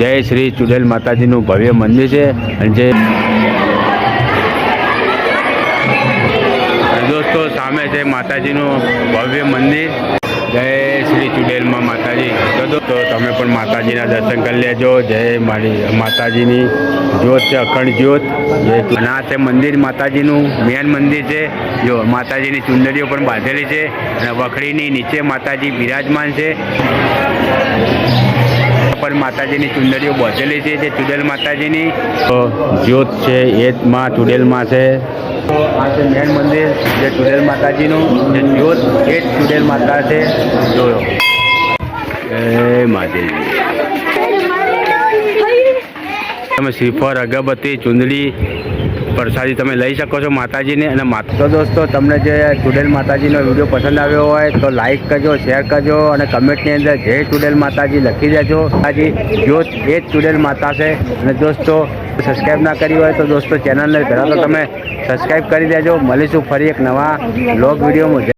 જય શ્રી ચુડેલ માતાજીનું ભવ્ય મંદિર છે અને જે દોસ્તો સામે છે માતાજીનું ભવ્ય મંદિર જય શ્રી ચુડેલમાં માતાજી. તો તમે પણ માતાજીના દર્શન કરી લેજો. જય મારી માતાજીની જ્યોત છે, અખંડ જ્યોત. અને આ છે મંદિર માતાજીનું મેન મંદિર છે. જો માતાજીની ચુંદડીઓ પણ બાંધેલી છે અને વખડીની નીચે માતાજી બિરાજમાન છે. પણ માતાજીની ચુંદડીઓ બાંધેલી છે જે ચુડેલ માતાજીની જ્યોત છે એ જ માં ચુડેલમાં છે. આ છે મેન મંદિર જે ચુડેલ માતાજીનું જે જ્યોત એ જ ચુડેલ માતા છે. જોયો જય માતાજી. તમે શ્રીફળ, અગરબત્તી, ચુંદડી, પ્રસાદી તમે લઈ શકો છો માતાજીને. અને તો દોસ્તો તમને જે ચુડેલ માતાજીનો વિડીયો પસંદ આવ્યો હોય તો લાઈક કરજો, શેર કરજો અને કમેન્ટની અંદર જય ચુડેલ માતાજી લખી દેજો. માતાજી જ્યોત એ જ ચુડેલ માતા છે. અને દોસ્તો સબસ્ક્રાઈબ ના કરી હોય તો દોસ્તો ચેનલને પહેલાં તો તમે સબસ્ક્રાઈબ કરી દેજો. મળીશું ફરી એક નવા વ્લોગ વિડીયોમાં.